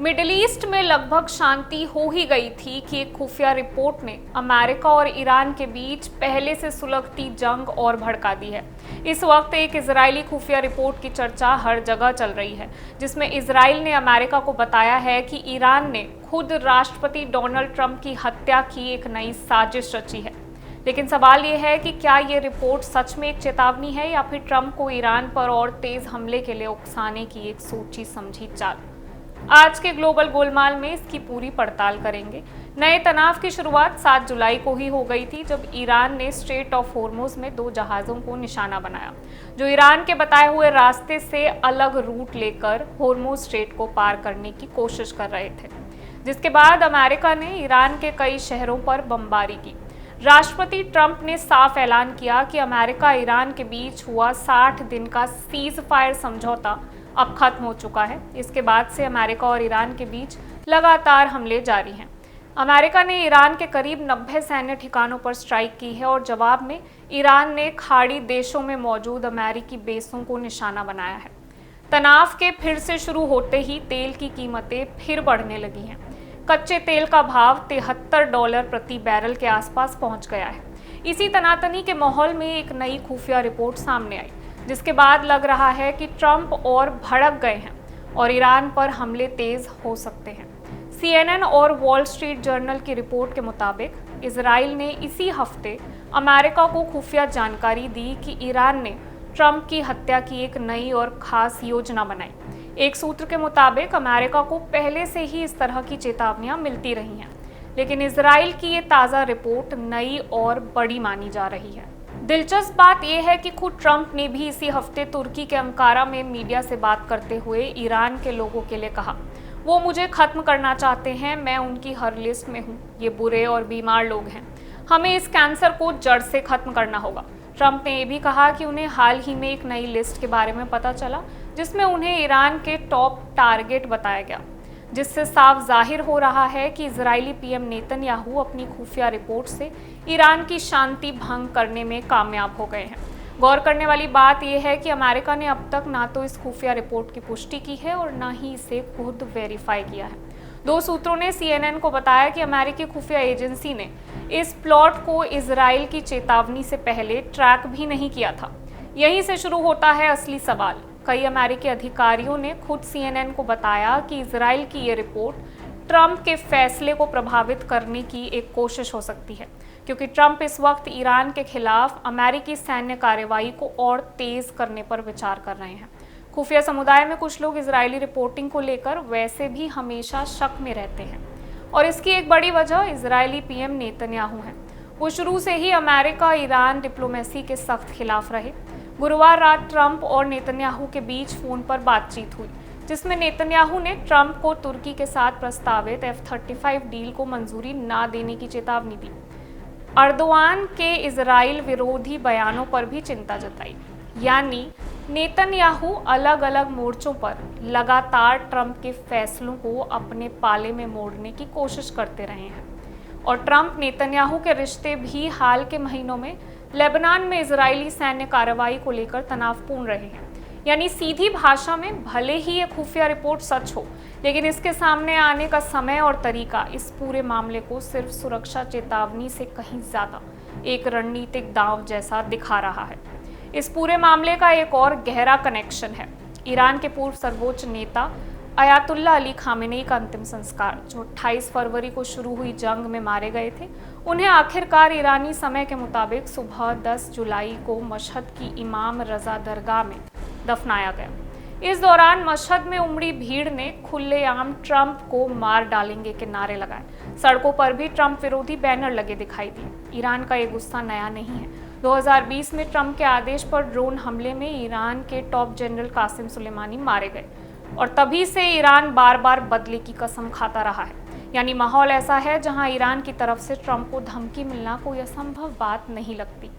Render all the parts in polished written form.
Middle east में लगभग शांति हो ही गई थी कि एक खुफिया रिपोर्ट ने अमेरिका और ईरान के बीच पहले से सुलगती जंग और भड़का दी है। इस वक्त एक इजरायली खुफिया रिपोर्ट की चर्चा हर जगह चल रही है, जिसमें इजराइल ने अमेरिका को बताया है कि ईरान ने खुद राष्ट्रपति डोनाल्ड ट्रंप की हत्या की एक नई साजिश रची है। लेकिन सवाल ये है कि क्या ये रिपोर्ट सच में एक चेतावनी है या फिर ट्रंप को ईरान पर और तेज हमले के लिए उकसाने की एक सोची समझी चाल। आज के ग्लोबल गोलमाल में इसकी पूरी पड़ताल करेंगे। नए तनाव की शुरुआत 7 जुलाई को ही हो गई थी, जब ईरान ने स्ट्रेट ऑफ होर्मुज में 2 जहाज़ों को निशाना बनाया, जो ईरान के बताए हुए रास्ते से अलग रूट लेकर होर्मुज स्ट्रेट को पार करने की कोशिश कर रहे थे। जिसके बाद अमेरिका ने ईरान के कई शहरों पर बमबारी की। राष्ट्रपति ट्रंप ने साफ ऐलान किया कि अमेरिका ईरान के बीच हुआ 60 दिन का सीज फायर समझौता अब खत्म हो चुका है। इसके बाद से अमेरिका और ईरान के बीच लगातार हमले जारी हैं। अमेरिका ने ईरान के करीब 90 सैन्य ठिकानों पर स्ट्राइक की है और जवाब में ईरान ने खाड़ी देशों में मौजूद अमेरिकी बेसों को निशाना बनाया है। तनाव के फिर से शुरू होते ही तेल की कीमतें फिर बढ़ने लगी हैं। कच्चे तेल का भाव $73 प्रति बैरल के आसपास पहुंच गया है। इसी तनातनी के माहौल में एक नई खुफिया रिपोर्ट सामने आई, जिसके बाद लग रहा है कि ट्रंप और भड़क गए हैं और ईरान पर हमले तेज हो सकते हैं। CNN और वॉल स्ट्रीट जर्नल की रिपोर्ट के मुताबिक इजराइल ने इसी हफ्ते अमेरिका को खुफिया जानकारी दी कि ईरान ने ट्रंप की हत्या की एक नई और खास योजना बनाई। एक सूत्र के मुताबिक अमेरिका को पहले से ही इस तरह की चेतावनियां मिलती रही हैं, लेकिन इजराइल की ये ताज़ा रिपोर्ट नई और बड़ी मानी जा रही है। दिलचस्प बात यह है कि खुद ट्रंप ने भी इसी हफ्ते तुर्की के अंकारा में मीडिया से बात करते हुए ईरान के लोगों के लिए कहा, वो मुझे खत्म करना चाहते हैं, मैं उनकी हर लिस्ट में हूँ, ये बुरे और बीमार लोग हैं, हमें इस कैंसर को जड़ से खत्म करना होगा। ट्रंप ने यह भी कहा कि उन्हें हाल ही में एक नई लिस्ट के बारे में पता चला, जिसमें उन्हें ईरान के टॉप टारगेट बताया गया, जिससे साफ जाहिर हो रहा है कि इजरायली पीएम नेतन्याहू अपनी खुफिया रिपोर्ट से ईरान की शांति भंग करने में कामयाब हो गए हैं। गौर करने वाली बात यह है कि अमेरिका ने अब तक ना तो इस खुफिया रिपोर्ट की पुष्टि की है और ना ही इसे खुद वेरीफाई किया है। 2 सूत्रों ने CNN को बताया कि अमेरिकी खुफिया एजेंसी ने इस प्लॉट को इजराइल की चेतावनी से पहले ट्रैक भी नहीं किया था। यहीं से शुरू होता है असली सवाल। कई अमेरिकी अधिकारियों ने खुद CNN को बताया कि इजराइल की ये रिपोर्ट ट्रंप के फैसले को प्रभावित करने की एक कोशिश हो सकती है, क्योंकि ट्रंप इस वक्त ईरान के खिलाफ अमेरिकी सैन्य कार्रवाई को और तेज करने पर विचार कर रहे हैं। खुफिया समुदाय में कुछ लोग इजरायली रिपोर्टिंग को लेकर वैसे भी हमेशा शक में रहते हैं, और इसकी एक बड़ी वजह इजरायली पीएम नेतन्याहू है। वो शुरू से ही अमेरिका ईरान डिप्लोमेसी के सख्त खिलाफ रहे। गुरुवार रात ट्रंप और नेतन्याहू के बीच फोन पर बातचीत हुई, जिसमें नेतन्याहू ने ट्रंप को तुर्की के साथ प्रस्तावित F-35 डील को मंजूरी ना देने की चेतावनी दी। अर्दोआन के इजराइल विरोधी बयानों पर भी चिंता जताई। यानी नेतन्याहू अलग अलग मोर्चों पर लगातार ट्रंप के फैसलों को अपने पाले में मोड़ने की कोशिश करते रहे हैं। और ट्रंप नेतन्याहू के रिश्ते भी हाल के महीनों में लेबनान में इजरायली सैन्य कार्रवाई को लेकर तनावपूर्ण रहे हैं। यानी सीधी भाषा में, भले ही ये खुफिया रिपोर्ट सच हो, लेकिन इसके सामने आने का समय और तरीका इस पूरे मामले को सिर्फ सुरक्षा चेतावनी से कहीं ज्यादा एक रणनीतिक दांव जैसा दिखा रहा है। इस पूरे मामले का एक और गहरा कनेक्शन है ईरान के पूर्व सर्वोच्च नेता अयातुल्ला अली खामेनेई का अंतिम संस्कार, जो 28 फरवरी को शुरू हुई जंग में मारे गए थे। उन्हें आखिरकार ईरानी समय के मुताबिक सुबह 10 जुलाई को मशहद की इमाम रजा दरगाह में दफनाया गया। इस दौरान मशहद में उमड़ी भीड़ ने खुलेआम ट्रंप को मार डालेंगे के नारे लगाए। सड़कों पर भी ट्रंप विरोधी बैनर लगे दिखाई दिए। ईरान का ये गुस्सा नया नहीं है। 2020 में ट्रंप के आदेश पर ड्रोन हमले में ईरान के टॉप जनरल कासिम सुलेमानी मारे गए, और तभी से ईरान बार बार बदले की कसम खाता रहा है। यानी माहौल ऐसा है जहां ईरान की तरफ से ट्रंप को धमकी मिलना कोई असंभव बात नहीं लगती।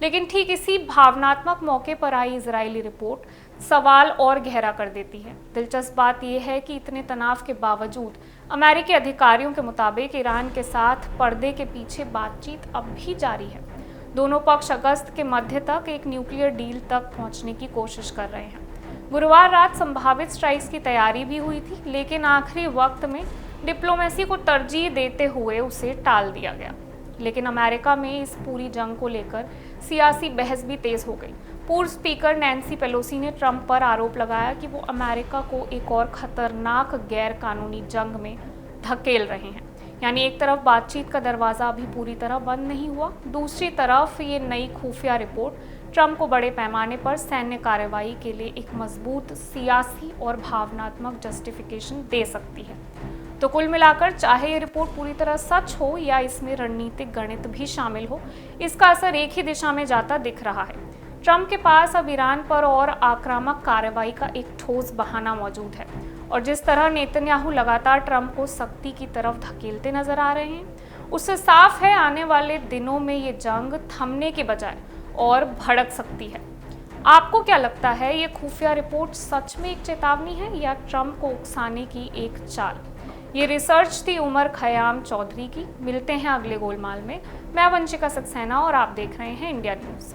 लेकिन ठीक इसी भावनात्मक मौके पर आई इजरायली रिपोर्ट सवाल और गहरा कर देती है। दिलचस्प बात यह है कि इतने तनाव के बावजूद अमेरिकी अधिकारियों के मुताबिक ईरान के साथ पर्दे के पीछे बातचीत अब भी जारी है। दोनों पक्ष अगस्त के मध्य तक एक न्यूक्लियर डील तक पहुंचने की कोशिश कर रहे हैं। गुरुवार रात संभावित स्ट्राइक्स की तैयारी भी हुई थी, लेकिन आखिरी वक्त में डिप्लोमेसी को तरजीह देते हुए उसे टाल दिया गया। लेकिन अमेरिका में इस पूरी जंग को लेकर सियासी बहस भी तेज हो गई। पूर्व स्पीकर नैन्सी पेलोसी ने ट्रंप पर आरोप लगाया कि वो अमेरिका को एक और खतरनाक गैर कानूनी जंग में धकेल रहे हैं। यानी एक तरफ बातचीत का दरवाज़ा अभी पूरी तरह बंद नहीं हुआ, दूसरी तरफ ये नई खुफिया रिपोर्ट ट्रंप को बड़े पैमाने पर सैन्य कार्रवाई के लिए एक मजबूत सियासी और भावनात्मक जस्टिफिकेशन दे सकती है। तो कुल मिलाकर चाहे ये रिपोर्ट पूरी तरह सच हो या इसमें रणनीतिक गणित भी शामिल हो, इसका असर एक ही दिशा में जाता दिख रहा है। ट्रंप के पास अब ईरान पर और आक्रामक कार्रवाई का एक ठोस बहाना मौजूद है, और जिस तरह नेतन्याहू लगातार ट्रंप को सख्ती की तरफ धकेलते नजर आ रहे हैं, उससे साफ है आने वाले दिनों में ये जंग थमने के बजाय और भड़क सकती है। आपको क्या लगता है, ये खुफिया रिपोर्ट सच में एक चेतावनी है या ट्रंप को उकसाने की एक चाल? ये रिसर्च थी उमर खयाम चौधरी की। मिलते हैं अगले गोलमाल में। मैं वंशिका सक्सेना और आप देख रहे हैं इंडिया न्यूज़।